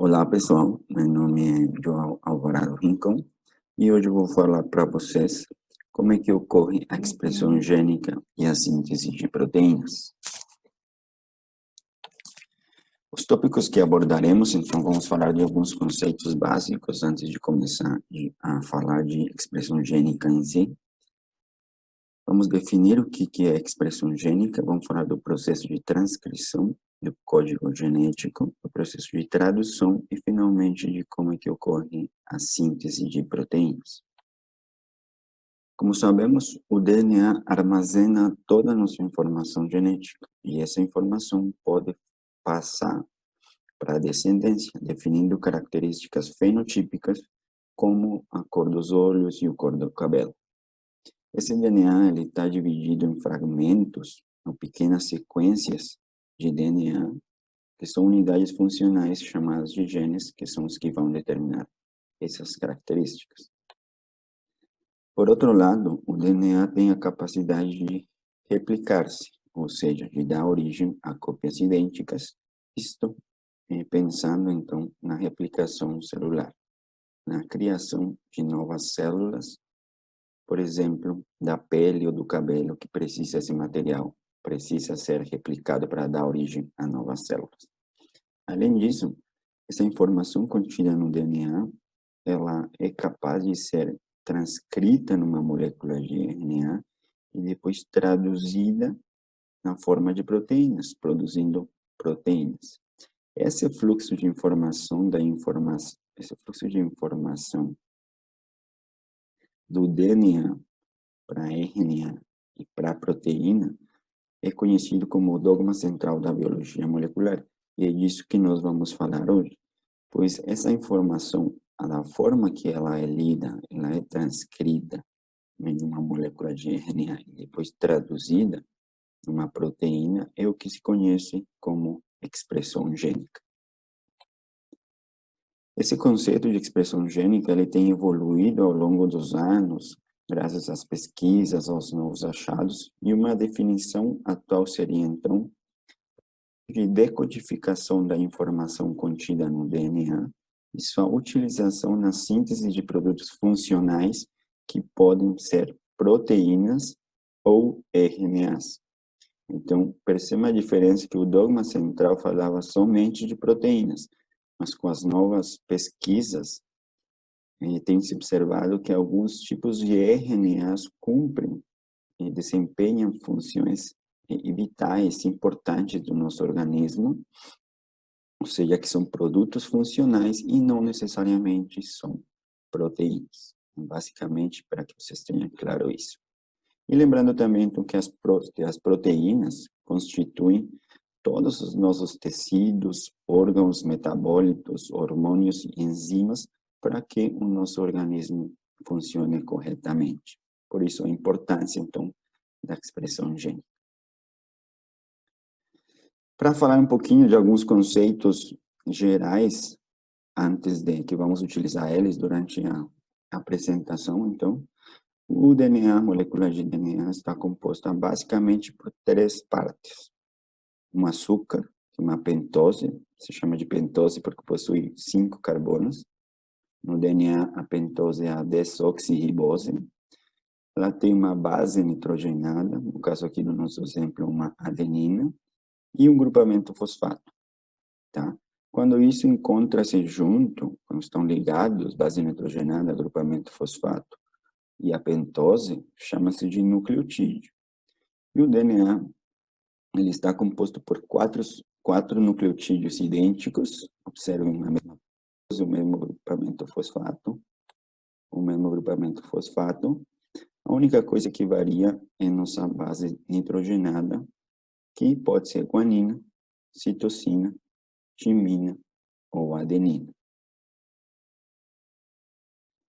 Olá pessoal, meu nome é João Alvarado Rincon e hoje eu vou falar para vocês como é que ocorre a expressão gênica e a síntese de proteínas. Os tópicos que abordaremos, então, vamos falar de alguns conceitos básicos antes de começar a falar de expressão gênica em si. Vamos definir o que é expressão gênica, vamos falar do processo de transcrição do código genético, o processo de tradução e, finalmente, de como é que ocorre a síntese de proteínas. Como sabemos, o DNA armazena toda a nossa informação genética e essa informação pode passar para a descendência, definindo características fenotípicas como a cor dos olhos e a cor do cabelo. Esse DNA está dividido em fragmentos, ou pequenas sequências de DNA, que são unidades funcionais chamadas de genes, que são os que vão determinar essas características. Por outro lado, o DNA tem a capacidade de replicar-se, ou seja, de dar origem a cópias idênticas, isto pensando então na replicação celular, na criação de novas células, por exemplo, da pele ou do cabelo, que precisa esse material, precisa ser replicado para dar origem a novas células. Além disso, essa informação contida no DNA, ela é capaz de ser transcrita numa molécula de RNA e depois traduzida na forma de proteínas, produzindo proteínas. Esse fluxo de informação do DNA para RNA e para proteína é conhecido como o dogma central da biologia molecular, e é disso que nós vamos falar hoje, pois essa informação, da forma que ela é lida, ela é transcrita em uma molécula de RNA e depois traduzida numa proteína, é o que se conhece como expressão gênica. Esse conceito de expressão gênica ele tem evoluído ao longo dos anos, graças às pesquisas, aos novos achados, e uma definição atual seria, então, de decodificação da informação contida no DNA e sua utilização na síntese de produtos funcionais que podem ser proteínas ou RNAs. Então, perceba a diferença que o dogma central falava somente de proteínas, mas com as novas pesquisas, tem se observado que alguns tipos de RNAs cumprem e desempenham funções vitais, importantes do nosso organismo, ou seja, que são produtos funcionais e não necessariamente são proteínas. Basicamente, para que vocês tenham claro isso. E lembrando também então, que as proteínas constituem todos os nossos tecidos, órgãos, metabólitos, hormônios e enzimas para que o nosso organismo funcione corretamente. Por isso a importância, então, da expressão gênica. Para falar um pouquinho de alguns conceitos gerais, antes de que vamos utilizar eles durante a apresentação, então, o DNA, a molécula de DNA, está composta basicamente por 3 partes. Um açúcar, uma pentose, se chama de pentose porque possui 5 carbonos. No DNA, a pentose é a desoxirribose. Ela tem uma base nitrogenada, no caso aqui do nosso exemplo, uma adenina, e um grupamento fosfato, tá? Quando isso encontra-se junto, quando estão ligados, base nitrogenada, grupamento fosfato e a pentose, chama-se de nucleotídeo. E o DNA, ele está composto por quatro nucleotídeos idênticos, observem a mesma coisa, o mesmo grupamento fosfato. A única coisa que varia é nossa base nitrogenada, que pode ser guanina, citosina, timina ou adenina.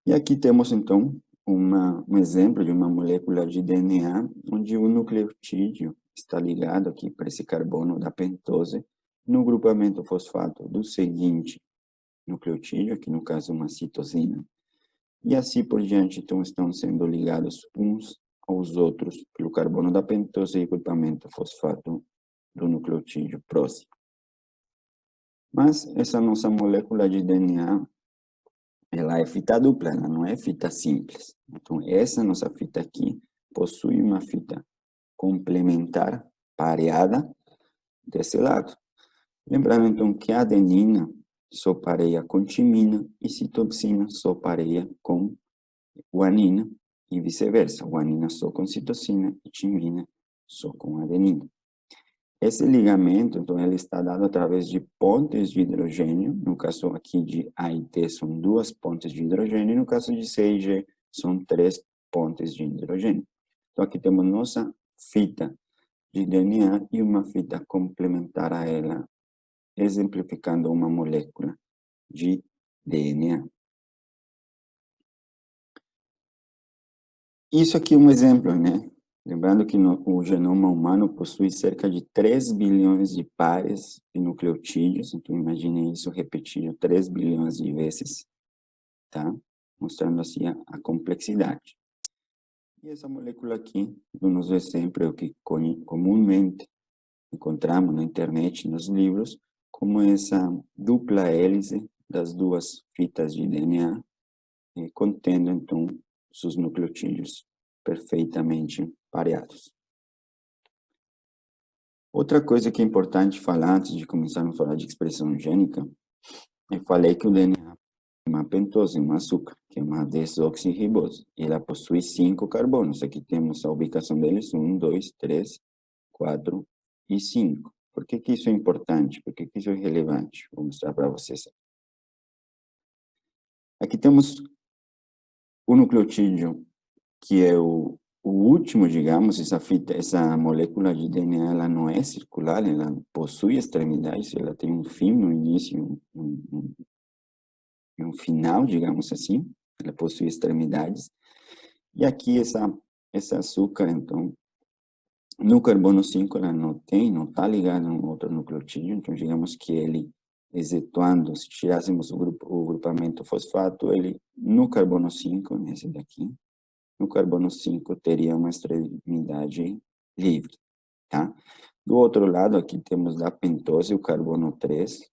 E aqui temos, então, um exemplo de uma molécula de DNA, onde o nucleotídeo está ligado aqui para esse carbono da pentose, no grupamento fosfato do seguinte nucleotídeo, aqui no caso uma citosina, e assim por diante, então, estão sendo ligados uns aos outros pelo carbono da pentose e grupamento fosfato do nucleotídeo próximo. Mas essa nossa molécula de DNA, ela é fita dupla, ela não é fita simples. Então, essa nossa fita aqui possui uma fita complementar pareada desse lado. Lembrando, então, que a adenina só pareia com timina e citosina só pareia com guanina e vice-versa. Guanina só com citosina e timina só com adenina. Esse ligamento, então, ele está dado através de pontes de hidrogênio. No caso aqui de A e T são 2 pontes de hidrogênio. No caso de C e G são 3 pontes de hidrogênio. Então, aqui temos nossa fita de DNA e uma fita complementar a ela, exemplificando uma molécula de DNA. Isso aqui é um exemplo, né? Lembrando que o genoma humano possui cerca de 3 bilhões de pares de nucleotídeos, então imagine isso repetido 3 bilhões de vezes, tá? Mostrando assim a complexidade. E essa molécula aqui, do nosso exemplo, é o que comumente encontramos na internet, nos livros, como essa dupla hélice das 2 fitas de DNA, contendo, então, seus nucleotídeos perfeitamente pareados. Outra coisa que é importante falar, antes de começarmos a falar de expressão gênica, eu falei que o DNA é uma pentose, um açúcar, que é uma desoxirribose. E ela possui 5 carbonos. Aqui temos a ubicação deles, 1, 2, 3, 4 e 5. Por que isso é importante? Por que isso é relevante? Vou mostrar para vocês. Aqui temos o nucleotídeo, que é o último, digamos, essa molécula de DNA, ela não é circular, ela possui extremidades, ela tem um fim no início e um final, digamos assim, ela possui extremidades. E aqui esse açúcar, então, no carbono 5, ela não está ligada a um outro nucleotídeo, então digamos que ele, excetuando, se tirássemos o grupamento fosfato, ele, no carbono 5, nesse daqui, no carbono 5 teria uma extremidade livre, tá? Do outro lado, aqui temos da pentose, o carbono 3,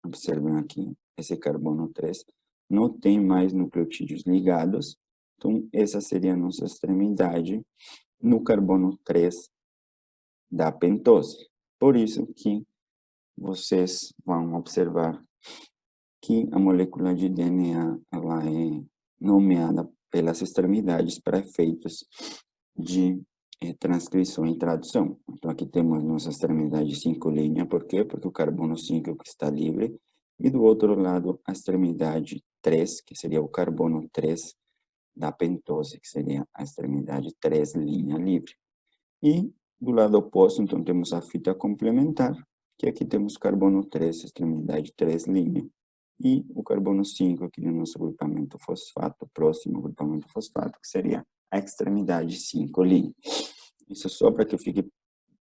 observem aqui, esse carbono 3 não tem mais nucleotídeos ligados, então essa seria a nossa extremidade no carbono 3 da pentose. Por isso que vocês vão observar que a molécula de DNA, ela é nomeada pelas extremidades para efeitos de transcrição e tradução. Então, aqui temos nossa extremidade 5' por quê? Porque o carbono 5 é o que está livre, e do outro lado, a extremidade 3, que seria o carbono 3 da pentose, que seria a extremidade 3' livre. E do lado oposto, então, temos a fita complementar, que aqui temos carbono 3, extremidade 3', e o carbono 5 aqui no nosso grupamento fosfato, próximo grupamento fosfato, que seria a extremidade 5'. Isso só para que fique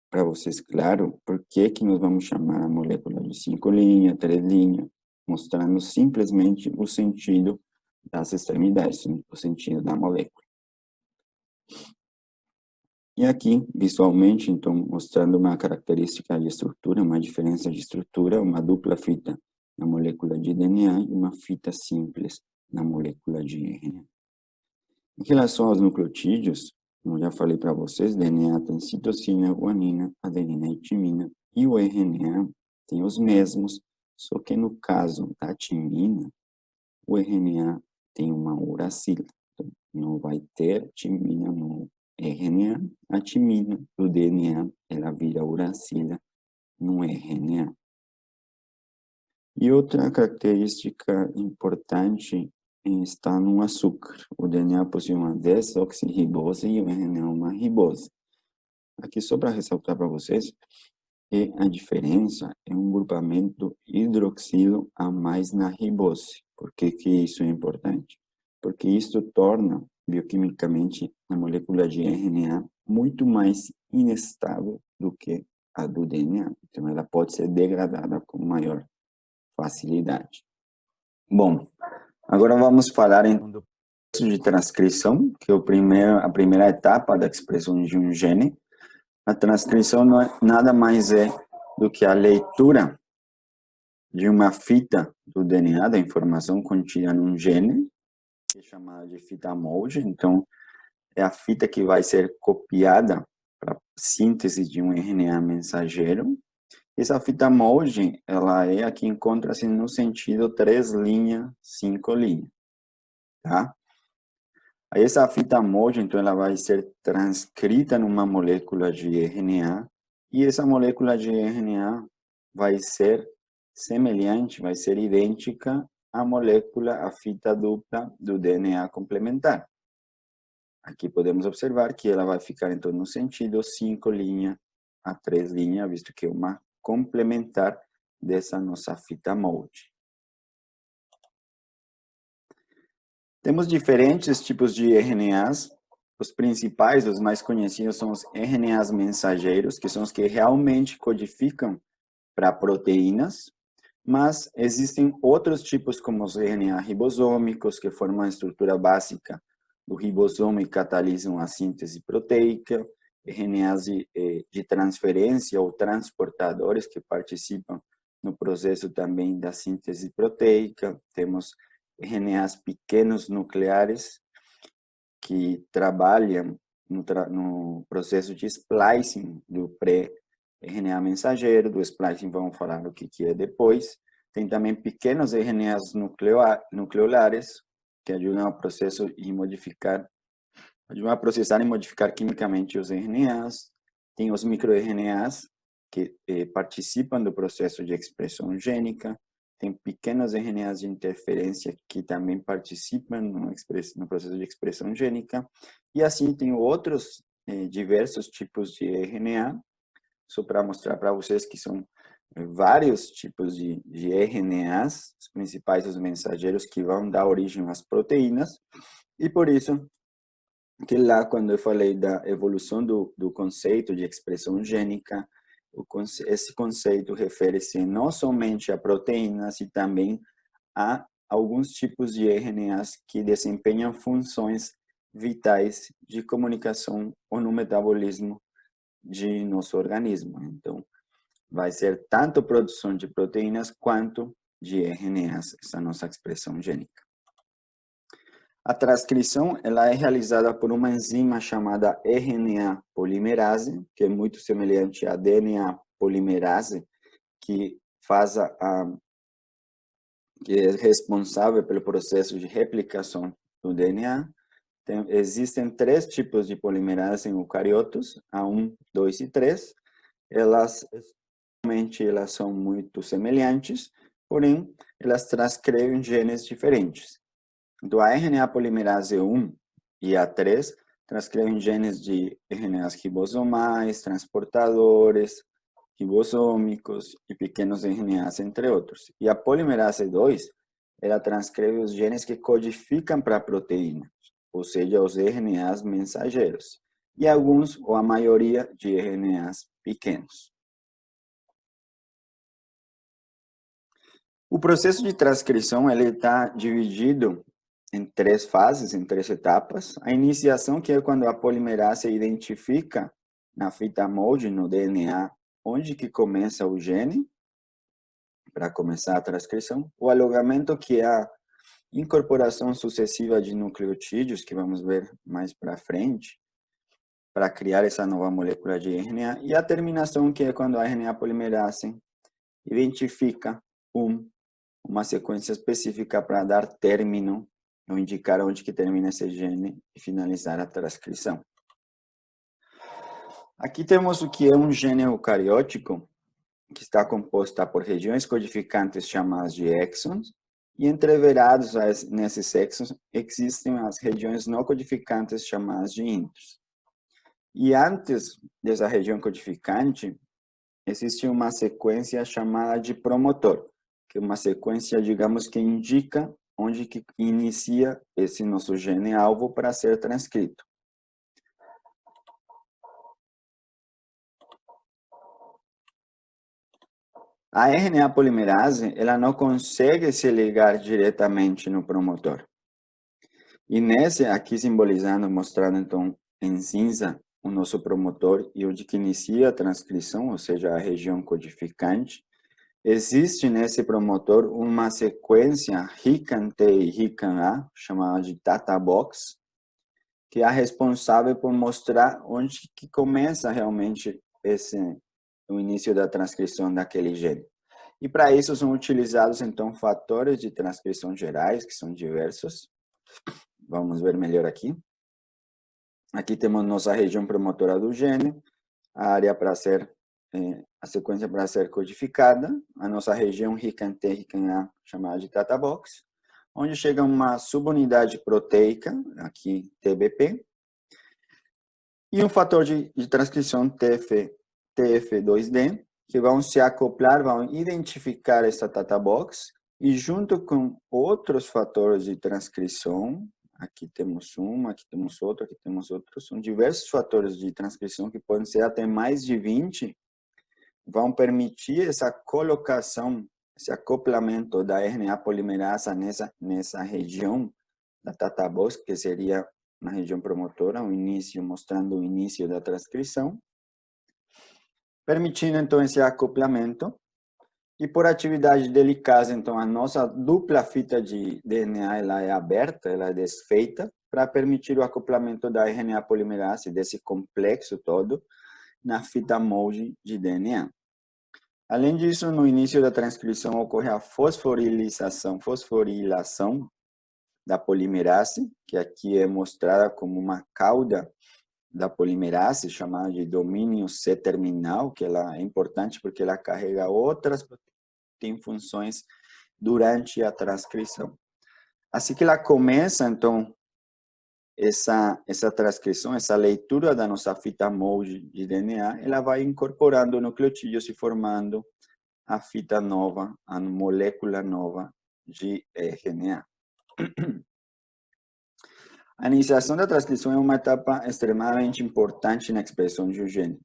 para vocês claro por que nós vamos chamar a molécula de 5', 3', mostrando simplesmente o sentido das extremidades, o sentido da molécula. E aqui, visualmente, então, mostrando uma característica de estrutura, uma diferença de estrutura, uma dupla fita na molécula de DNA e uma fita simples na molécula de RNA. Em relação aos nucleotídeos, como já falei para vocês, DNA tem citosina, guanina, adenina e timina, e o RNA tem os mesmos, só que no caso da timina, o RNA tem uma uracila, então não vai ter timina no RNA, a timina do DNA, ela vira uracila no RNA. E outra característica importante está no açúcar. O DNA possui uma desoxirribose e o RNA uma ribose. Aqui só para ressaltar para vocês, a diferença é um grupamento hidroxilo a mais na ribose. Por que isso é importante? Porque isso torna, bioquimicamente, a molécula de RNA muito mais inestável do que a do DNA. Então, ela pode ser degradada com maior facilidade. Bom, agora vamos falar então do processo de transcrição, que é a primeira etapa da expressão de um gene. A transcrição nada mais é do que a leitura de uma fita do DNA, da informação contida num gene, que é chamada de fita molde. Então, é a fita que vai ser copiada para síntese de um RNA mensageiro. Essa fita molde, ela é a que encontra-se no sentido 3 linha, 5 linha, tá? Aí essa fita molde, então, ela vai ser transcrita numa molécula de RNA, e essa molécula de RNA vai ser semelhante, vai ser idêntica à molécula, à fita dupla do DNA complementar. Aqui podemos observar que ela vai ficar, então, no sentido 5 linha a 3 linha, visto que é uma complementar dessa nossa fita molde. Temos diferentes tipos de RNAs. Os principais, os mais conhecidos, são os RNAs mensageiros, que são os que realmente codificam para proteínas, mas existem outros tipos, como os RNA ribosômicos, que formam a estrutura básica do ribossoma e catalisam a síntese proteica, RNAs de transferência ou transportadores, que participam no processo também da síntese proteica. Temos RNAs pequenos nucleares, que trabalham no processo de splicing do pré-RNA mensageiro. Do splicing vamos falar o que é depois. Tem também pequenos RNAs nucleolares, que ajudam a processo e modificar, ajudam a processar e modificar quimicamente os RNAs. Tem os microRNAs, que participam do processo de expressão gênica. Tem pequenos RNAs de interferência que também participam no processo de expressão gênica. E assim tem outros diversos tipos de RNA, só para mostrar para vocês que são vários tipos de RNAs, os principais, os mensageiros que vão dar origem às proteínas. E por isso que lá, quando eu falei da evolução do conceito de expressão gênica, esse conceito refere-se não somente a proteínas, e também a alguns tipos de RNAs que desempenham funções vitais de comunicação ou no metabolismo de nosso organismo. Então, vai ser tanto produção de proteínas quanto de RNAs, essa nossa expressão gênica. A transcrição, ela é realizada por uma enzima chamada RNA polimerase, que é muito semelhante à DNA polimerase, que que é responsável pelo processo de replicação do DNA. Existem 3 tipos de polimerase em eucariotos, a 1, 2 e 3. Elas são muito semelhantes, porém, elas transcrevem genes diferentes. Então, a RNA polimerase 1 e a 3 transcrevem genes de RNAs ribosomais, transportadores, ribossômicos e pequenos RNAs, entre outros. E a polimerase 2, ela transcreve os genes que codificam para a proteína, ou seja, os RNAs mensageiros, e alguns, ou a maioria, de RNAs pequenos. O processo de transcrição ele está dividido em 3 fases, em 3 etapas. A iniciação, que é quando a polimerase identifica na fita molde, no DNA, onde que começa o gene, para começar a transcrição. O alogamento, que é a incorporação sucessiva de nucleotídeos, que vamos ver mais para frente, para criar essa nova molécula de RNA. E a terminação, que é quando a RNA polimerase identifica uma sequência específica para dar término, ou indicar onde que termina esse gene e finalizar a transcrição. Aqui temos o que é um gene eucariótico, que está composta por regiões codificantes chamadas de exons, e entreverados nesses exons existem as regiões não codificantes chamadas de intros. E antes dessa região codificante, existe uma sequência chamada de promotor, que é uma sequência, digamos, que indica onde que inicia esse nosso gene-alvo para ser transcrito. A RNA polimerase, ela não consegue se ligar diretamente no promotor. E nesse, aqui simbolizando, mostrando então em cinza, o nosso promotor e onde que inicia a transcrição, ou seja, a região codificante. Existe nesse promotor uma sequência RICAN-T e RICAN-A, chamada de Data Box, que é a responsável por mostrar onde que começa realmente o início da transcrição daquele gene. E para isso são utilizados, então, fatores de transcrição gerais, que são diversos. Vamos ver melhor aqui. Aqui temos nossa região promotora do gene, a área para ser, a sequência para ser codificada, a nossa região RICAN-T, RICAN-A, chamada de Data Box, onde chega uma subunidade proteica, aqui TBP, e um fator de transcrição TF2D, que vão se acoplar, vão identificar essa data box, e junto com outros fatores de transcrição, aqui temos um, aqui temos outro, aqui temos outro, são diversos fatores de transcrição que podem ser até mais de 20, vão permitir essa colocação, esse acoplamento da RNA polimerasa nessa região da data box, que seria na região promotora, o início, mostrando o início da transcrição, permitindo então esse acoplamento. E por atividade de helicase, então a nossa dupla fita de DNA ela é aberta, ela é desfeita, para permitir o acoplamento da RNA polimerase, desse complexo todo, na fita MOUGE de DNA. Além disso, no início da transcrição ocorre a fosforilação da polimerase, que aqui é mostrada como uma cauda da polimerase, chamada de domínio C-terminal, que ela é importante porque ela carrega outras tem funções durante a transcrição. Assim que ela começa, então, essa transcrição, essa leitura da nossa fita MOUGE de DNA, ela vai incorporando nucleotídeos e formando a fita nova, a molécula nova de RNA. A iniciação da transcrição é uma etapa extremamente importante na expressão de um gene,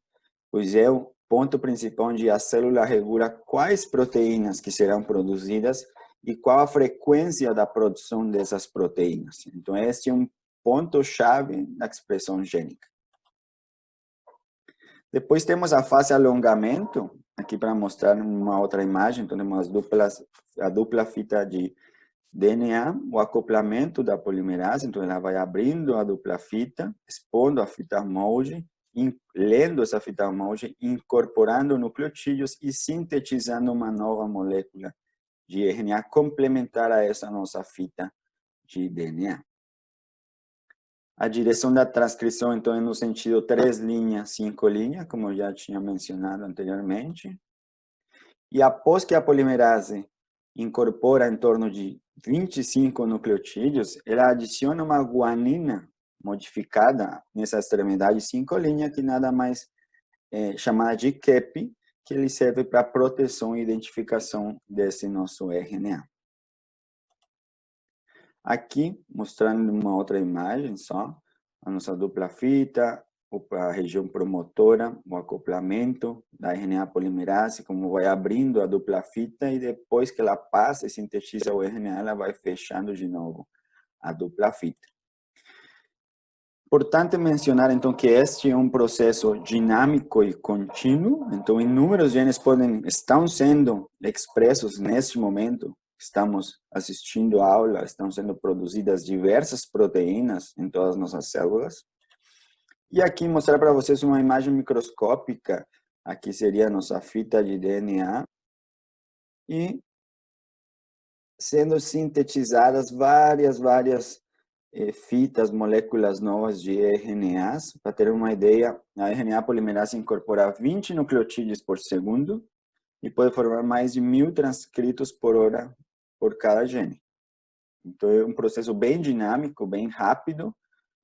pois é o ponto principal onde a célula regula quais proteínas que serão produzidas e qual a frequência da produção dessas proteínas. Então, este é um ponto-chave da expressão gênica. Depois temos a fase alongamento, aqui para mostrar uma outra imagem, então temos a dupla fita de DNA, o acoplamento da polimerase, então ela vai abrindo a dupla fita, expondo a fita MOUGE, lendo essa fita MOUGE, incorporando nucleotídeos e sintetizando uma nova molécula de RNA complementar a essa nossa fita de DNA. A direção da transcrição, então, é no sentido 3 linhas, 5 linhas, como eu já tinha mencionado anteriormente. E após que a polimerase incorpora em torno de 25 nucleotídeos, ela adiciona uma guanina modificada nessa extremidade 5 linhas, que nada mais é chamada de CAP, que ele serve para proteção e identificação desse nosso RNA. Aqui, mostrando uma outra imagem só, a nossa dupla fita, a região promotora, o acoplamento da RNA polimerase, como vai abrindo a dupla fita e depois que ela passa e sintetiza o RNA, ela vai fechando de novo a dupla fita. Importante mencionar, então, que este é um processo dinâmico e contínuo, então inúmeros genes estão sendo expressos neste momento, estamos assistindo a aula, estão sendo produzidas diversas proteínas em todas as nossas células. E aqui mostrar para vocês uma imagem microscópica, aqui seria a nossa fita de DNA, e sendo sintetizadas várias fitas, moléculas novas de RNAs. Para ter uma ideia, a RNA polimerase incorpora 20 nucleotídeos por segundo e pode formar mais de 1000 transcritos por hora por cada gene. Então, é um processo bem dinâmico, bem rápido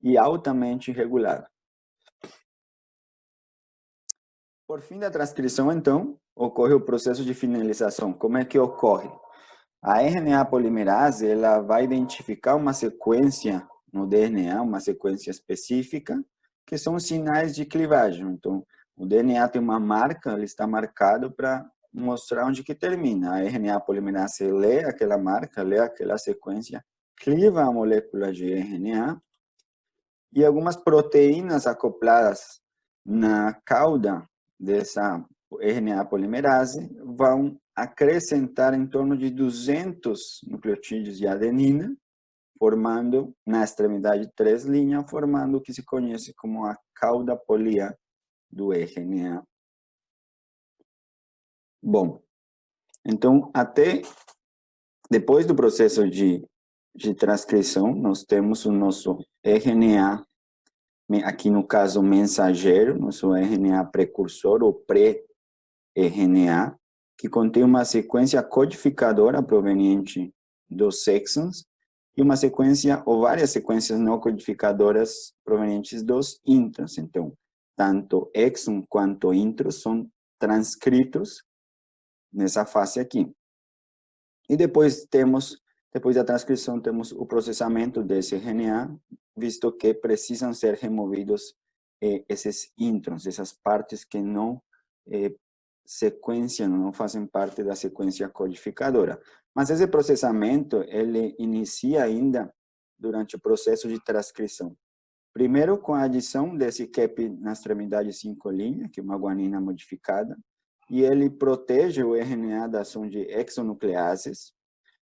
e altamente regulado. Por fim da transcrição, então, ocorre o processo de finalização. Como é que ocorre? A RNA polimerase ela vai identificar uma sequência no DNA, uma sequência específica, que são sinais de clivagem. Então, o DNA tem uma marca, ele está marcado para mostrar onde que termina. A RNA polimerase lê aquela marca, lê aquela sequência, cliva a molécula de RNA e algumas proteínas acopladas na cauda dessa RNA polimerase, vão acrescentar em torno de 200 nucleotídeos de adenina, formando, na extremidade 3' formando o que se conhece como a cauda polia do RNA. Bom, então, até depois do processo de transcrição, nós temos o nosso RNA, aqui no caso mensageiro, nosso RNA precursor, ou pré-RNA, que contém uma sequência codificadora proveniente dos exons e uma sequência ou várias sequências não codificadoras provenientes dos introns. Então, tanto exon quanto intros são transcritos nessa fase aqui. E depois da transcrição, temos o processamento desse RNA, visto que precisam ser removidos esses introns, essas partes que não sequenciam, não fazem parte da sequência codificadora. Mas esse processamento, ele inicia ainda durante o processo de transcrição. Primeiro, com a adição desse cap na extremidade 5', que é uma guanina modificada, e ele protege o RNA da ação de exonucleases,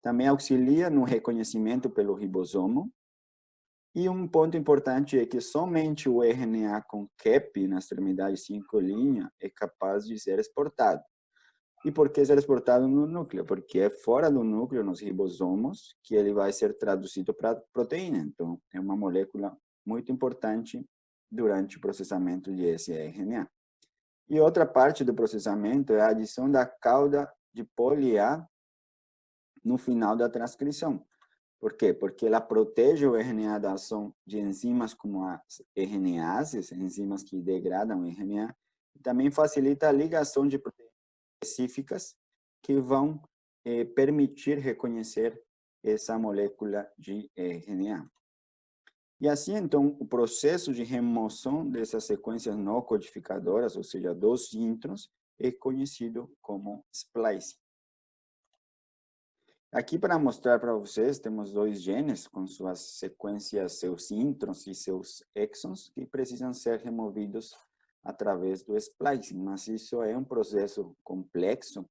também auxilia no reconhecimento pelo ribosomo, e um ponto importante é que somente o RNA com cap na extremidade 5' é capaz de ser exportado. E por que ser exportado no núcleo? Porque é fora do núcleo, nos ribosomos, que ele vai ser traduzido para proteína. Então, é uma molécula muito importante durante o processamento de RNA. E outra parte do processamento é a adição da cauda de poli-A no final da transcrição. Por quê? Porque ela protege o RNA da ação de enzimas como as RNases, enzimas que degradam o RNA, e também facilita a ligação de proteínas específicas que vão permitir reconhecer essa molécula de RNA. E assim, então, o processo de remoção dessas sequências não codificadoras, ou seja, dos introns, é conhecido como splicing. Aqui, para mostrar para vocês, temos dois genes com suas sequências, seus introns e seus exons, que precisam ser removidos através do splicing, mas isso é um processo complexo,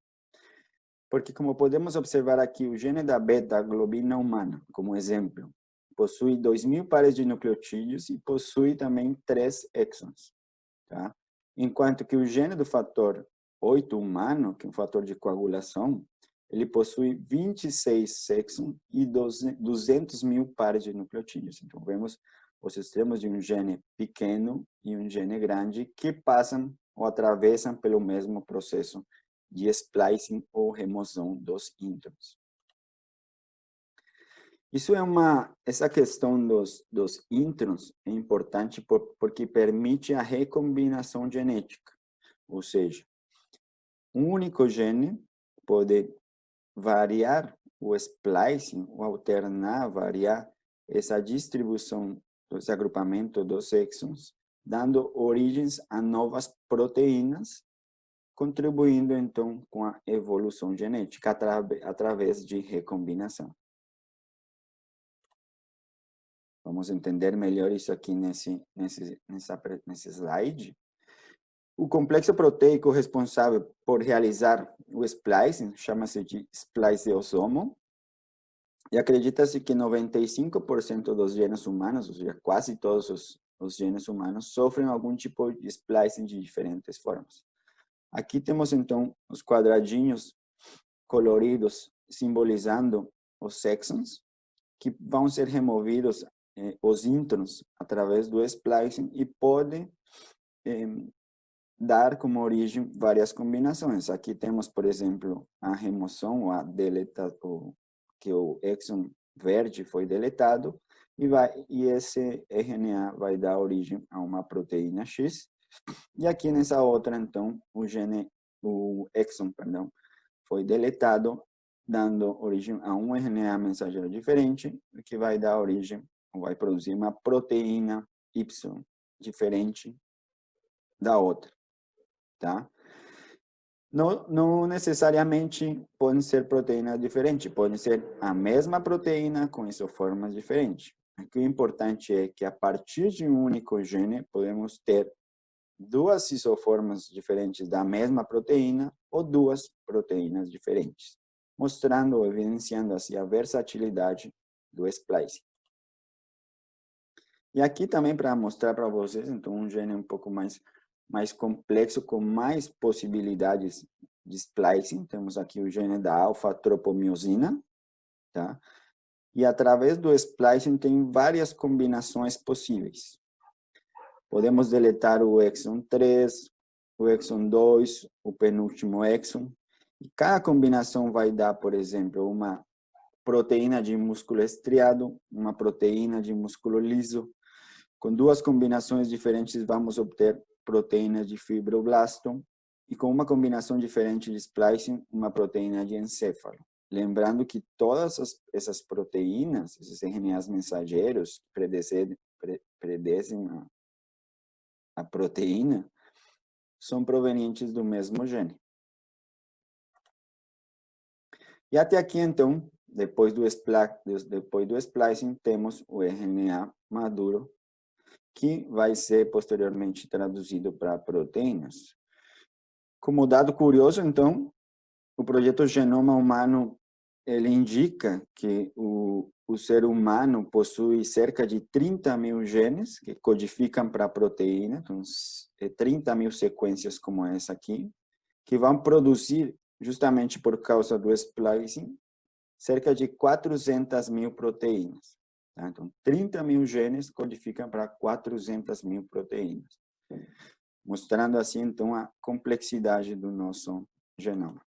porque como podemos observar aqui, o gene da beta-globina humana, como exemplo, possui 2.000 pares de nucleotídeos e possui também 3 exons, tá? Enquanto que o gene do fator 8 humano, que é um fator de coagulação, ele possui 26 exons e 200.000 pares de nucleotídeos. Então, vemos os extremos de um gene pequeno e um gene grande que passam ou atravessam pelo mesmo processo de splicing ou remoção dos introns. Essa questão dos introns é importante porque permite a recombinação genética. Ou seja, um único gene pode variar o splicing, ou alternar, variar essa distribuição, esse agrupamento dos exons, dando origens a novas proteínas, contribuindo então com a evolução genética através de recombinação. Vamos entender melhor isso aqui nesse slide. O complexo proteico responsável por realizar o splicing chama-se de spliceosomo. E acredita-se que 95% dos genes humanos, ou seja, quase todos os genes humanos, sofrem algum tipo de splicing de diferentes formas. Aqui temos então os quadradinhos coloridos simbolizando os exons, que vão ser removidos os introns através do splicing e podem dar como origem várias combinações. Aqui temos, por exemplo, a remoção ou a deletação, que o exon verde foi deletado e esse RNA vai dar origem a uma proteína X. E aqui nessa outra, então, o exon, foi deletado, dando origem a um RNA mensageiro diferente, que vai dar origem, ou vai produzir uma proteína Y diferente da outra, tá? Não necessariamente podem ser proteínas diferentes, podem ser a mesma proteína com isoformas diferentes. Aqui o importante é que a partir de um único gene podemos ter duas isoformas diferentes da mesma proteína ou duas proteínas diferentes, mostrando ou evidenciando assim a versatilidade do splicing. E aqui também para mostrar para vocês, então, um gene um pouco mais complexo, com mais possibilidades de splicing. Temos aqui o gene da alfa-tropomiosina, tá? E através do splicing tem várias combinações possíveis. Podemos deletar o exon 3, o exon 2, o penúltimo exon. E cada combinação vai dar, por exemplo, uma proteína de músculo estriado, uma proteína de músculo liso. Com duas combinações diferentes, vamos obter proteínas de fibroblasto. E com uma combinação diferente de splicing, uma proteína de encéfalo. Lembrando que todas essas proteínas, esses RNAs mensageiros, predecem a proteína, são provenientes do mesmo gene. E até aqui, então, depois do splicing, temos o RNA maduro, que vai ser posteriormente traduzido para proteínas. Como dado curioso, então, o projeto Genoma Humano, ele indica que o ser humano possui cerca de 30 mil genes que codificam para a proteína, então, 30 mil sequências como essa aqui, que vão produzir, justamente por causa do splicing, cerca de 400 mil proteínas. Tá? Então, 30 mil genes codificam para 400 mil proteínas, mostrando assim, então, a complexidade do nosso genoma.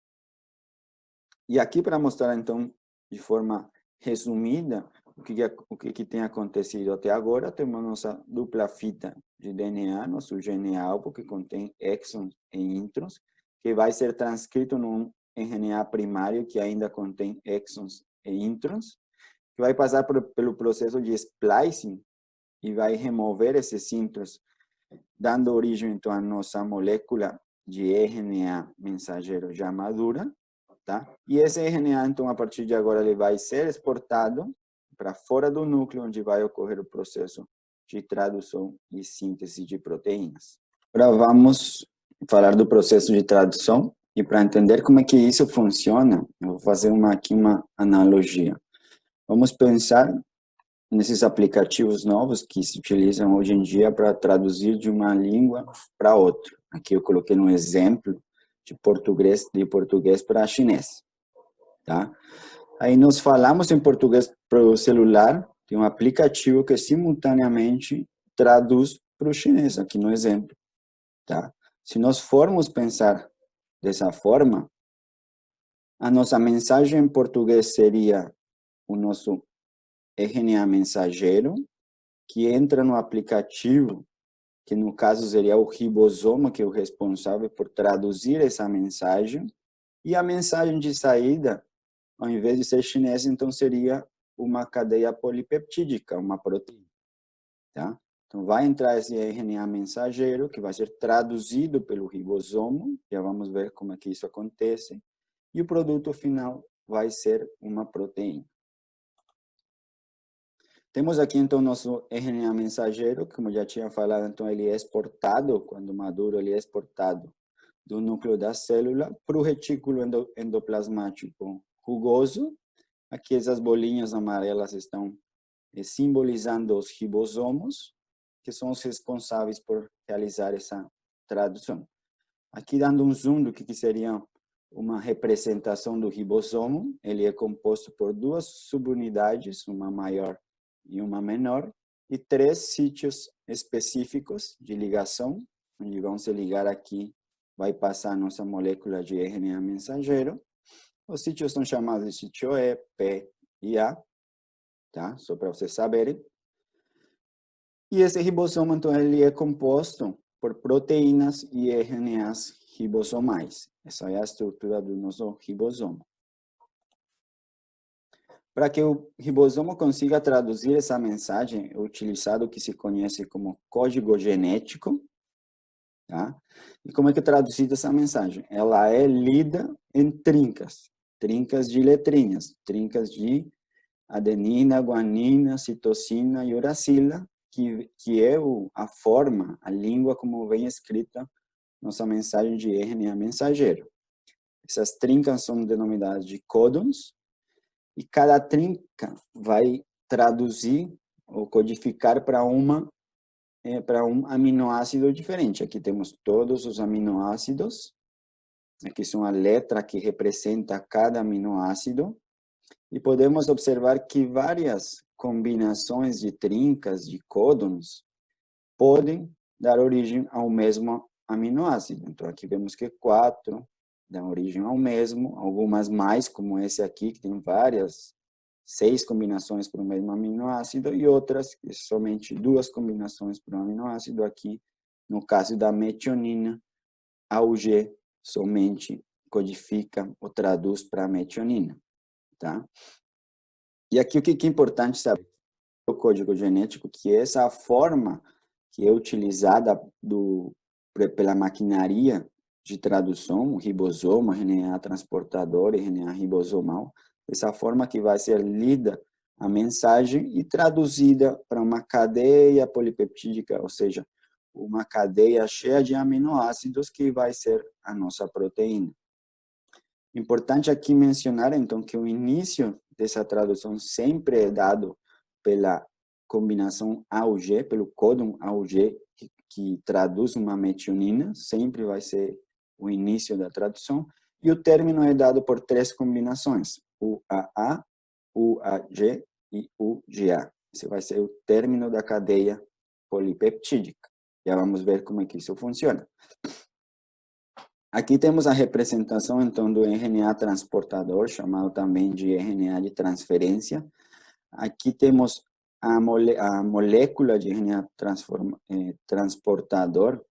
E aqui, para mostrar, então, de forma resumida, o que tem acontecido até agora, temos nossa dupla fita de DNA, nosso gene-alvo, que contém exons e introns, que vai ser transcrito num RNA primário que ainda contém exons e introns, que vai passar pelo processo de splicing e vai remover esses introns, dando origem, então, à nossa molécula de RNA mensageiro já madura, tá? E esse RNA, então, a partir de agora, ele vai ser exportado para fora do núcleo, onde vai ocorrer o processo de tradução e síntese de proteínas. Agora vamos falar do processo de tradução, e para entender como é que isso funciona, eu vou fazer aqui uma analogia. Vamos pensar nesses aplicativos novos que se utilizam hoje em dia para traduzir de uma língua para outra. Aqui eu coloquei um exemplo de português para chinês, tá? Aí nós falamos em português para o celular, tem um aplicativo que simultaneamente traduz para o chinês, aqui no exemplo, tá? Se nós formos pensar dessa forma, a nossa mensagem em português seria o nosso RNA mensageiro, que entra no aplicativo, que no caso seria o ribosoma, que é o responsável por traduzir essa mensagem, e a mensagem de saída, ao invés de ser chinesa, então seria uma cadeia polipeptídica, uma proteína, tá? Então vai entrar esse RNA mensageiro, que vai ser traduzido pelo ribosomo, já vamos ver como é que isso acontece, e o produto final vai ser uma proteína. Temos aqui, então, nosso RNA mensageiro, como já tinha falado, então ele é exportado, quando maduro, ele é exportado do núcleo da célula para o retículo endoplasmático rugoso. Aqui essas bolinhas amarelas estão simbolizando os ribosomos, que são os responsáveis por realizar essa tradução. Aqui dando um zoom do que seria uma representação do ribossomo, ele é composto por duas subunidades, uma maior e uma menor, e 3 sítios específicos de ligação, onde vão se ligar aqui, vai passar a nossa molécula de RNA mensageiro. Os sítios são chamados de sítio E, P e A, tá? Só para vocês saberem. E esse ribossomo, então, ele é composto por proteínas e RNAs ribossomais. Essa é a estrutura do nosso ribossomo. Para que o ribossomo consiga traduzir essa mensagem, é utilizado o que se conhece como código genético, tá? E como é que é traduzida essa mensagem? Ela é lida em trincas de letrinhas, trincas de adenina, guanina, citosina e uracila, que é a forma, a língua como vem escrita nossa mensagem de RNA mensageiro. Essas trincas são denominadas de códons, e cada trinca vai traduzir ou codificar para um aminoácido diferente. Aqui temos todos os aminoácidos, aqui são a letra que representa cada aminoácido, e podemos observar que várias combinações de trincas, de códons, podem dar origem ao mesmo aminoácido. Então, aqui vemos que 4 dão origem ao mesmo, algumas mais, como esse aqui, que tem várias, 6 combinações para o mesmo aminoácido, e outras que somente 2 combinações para um aminoácido. Aqui, no caso da metionina, a UG somente codifica ou traduz para a metionina, tá? E aqui o que é importante saber? O código genético, que essa forma que é utilizada pela maquinaria de tradução, o ribosoma, RNA transportador e RNA ribosomal, essa forma que vai ser lida a mensagem e traduzida para uma cadeia polipeptídica, ou seja, uma cadeia cheia de aminoácidos que vai ser a nossa proteína. Importante aqui mencionar, então, que o início dessa tradução sempre é dado pela combinação AUG, pelo códon AUG, que traduz uma metionina, sempre vai ser o início da tradução, e o término é dado por 3 combinações, UAA, UAG e UGA. Esse vai ser o término da cadeia polipeptídica. Já vamos ver como é que isso funciona. Aqui temos a representação, então, do RNA transportador, chamado também de RNA de transferência. Aqui temos a molécula de RNA transportador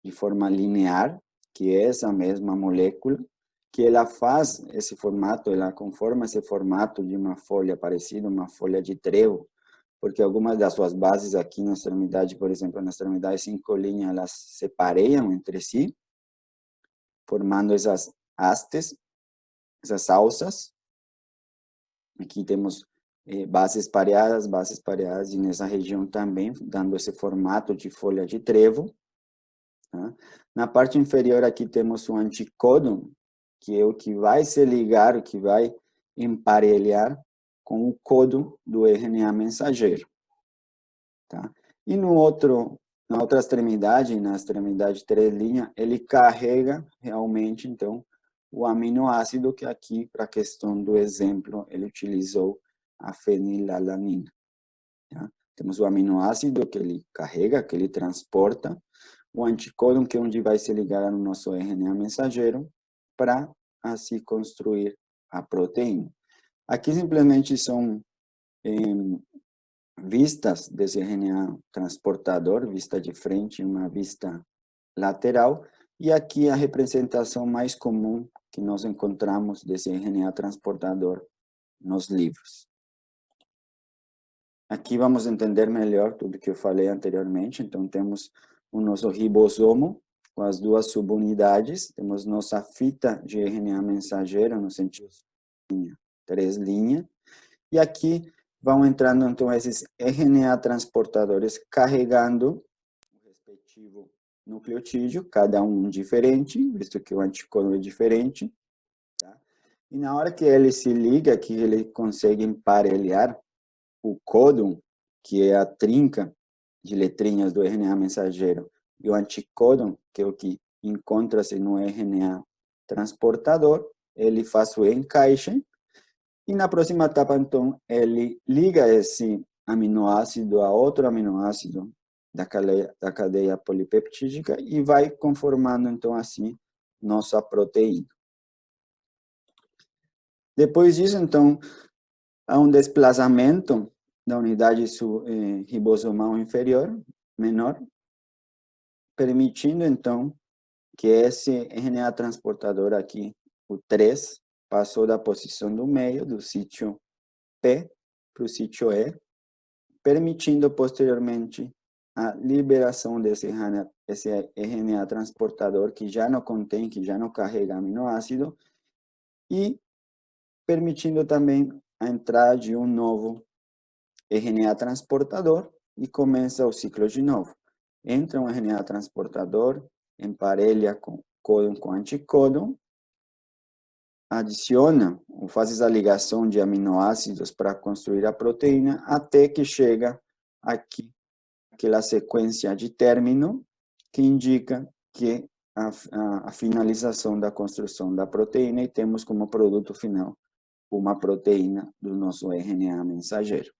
de forma linear, que é essa mesma molécula, que ela faz esse formato, ela conforma esse formato de uma folha parecida, uma folha de trevo, porque algumas das suas bases aqui na extremidade, por exemplo, na extremidade 5' elas se pareiam entre si, formando essas hastes, essas alças. Aqui temos bases pareadas, e nessa região também, dando esse formato de folha de trevo. Tá? Na parte inferior aqui temos o anticódon, que é o que vai se ligar, o que vai emparelhar com o códon do RNA mensageiro. Tá? E na outra extremidade, na extremidade 3', ele carrega realmente, então, o aminoácido que aqui, para a questão do exemplo, ele utilizou a fenilalanina. Tá? Temos o aminoácido que ele carrega, que ele transporta, o anticódon, que é onde vai se ligar no nosso RNA mensageiro, para assim construir a proteína. Aqui simplesmente são vistas desse RNA transportador, vista de frente e uma vista lateral, e aqui a representação mais comum que nós encontramos desse RNA transportador nos livros. Aqui vamos entender melhor tudo que eu falei anteriormente. Então, temos o nosso ribosomo, com as 2 subunidades, temos nossa fita de RNA mensageiro, no sentido de 3', e aqui vão entrando, então, esses RNA transportadores carregando o respectivo nucleotídeo, cada um diferente, visto que o anticódon é diferente. Tá? E na hora que ele se liga, que ele consegue emparelhar o códon, que é a trinca de letrinhas do RNA mensageiro, e o anticódon, que é o que encontra-se no RNA transportador, ele faz o encaixe, e na próxima etapa, então, ele liga esse aminoácido a outro aminoácido da cadeia polipeptídica e vai conformando, então, assim, nossa proteína. Depois disso, então, há um desplazamento da unidade ribosomal inferior, menor, permitindo, então, que esse RNA transportador aqui, o 3, passou da posição do meio, do sítio P, para o sítio E, permitindo posteriormente a liberação desse RNA transportador que já não contém, que já não carrega aminoácido, e permitindo também a entrada de um novo RNA transportador, e começa o ciclo de novo. Entra um RNA transportador, emparelha com códon com anticódon, adiciona ou faz essa ligação de aminoácidos para construir a proteína, até que chega aqui, aquela sequência de término, que indica que a finalização da construção da proteína, e temos como produto final uma proteína do nosso RNA mensageiro.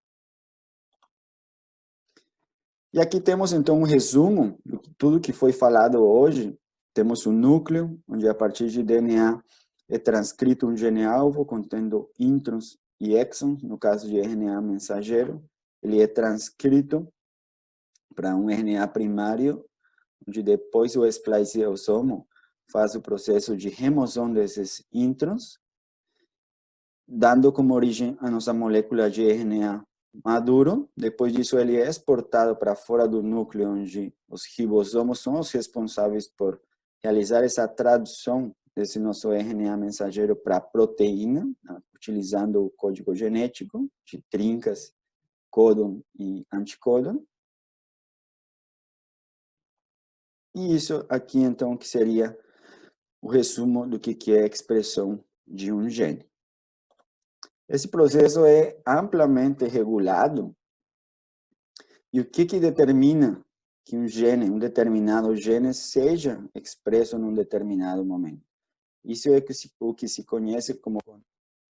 E aqui temos, então, um resumo de tudo que foi falado hoje. Temos um núcleo, onde a partir de DNA é transcrito um gene-alvo contendo introns e exons, no caso de RNA mensageiro. Ele é transcrito para um RNA primário, onde depois o spliceosomo faz o processo de remoção desses introns, dando como origem a nossa molécula de RNA maduro. Depois disso, ele é exportado para fora do núcleo, onde os ribosomos são os responsáveis por realizar essa tradução desse nosso RNA mensageiro para proteína, utilizando o código genético de trincas, códon e anticódon. E isso aqui, então, que seria o resumo do que é a expressão de um gene. Esse processo é amplamente regulado. E o que determina que um determinado gene seja expresso num determinado momento? Isso é o que se conhece como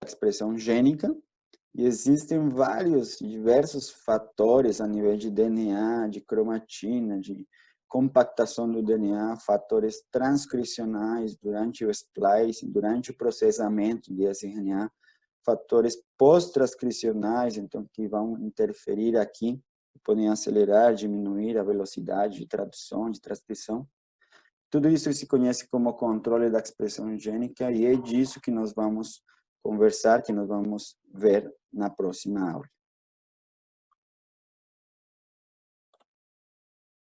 expressão gênica, e existem diversos fatores a nível de DNA, de cromatina, de compactação do DNA, fatores transcricionais durante o splice, durante o processamento de RNA, fatores pós-transcricionais, então, que vão interferir aqui, podem acelerar, diminuir a velocidade de tradução, de transcrição. Tudo isso se conhece como controle da expressão gênica, e é disso que nós vamos conversar, que nós vamos ver na próxima aula.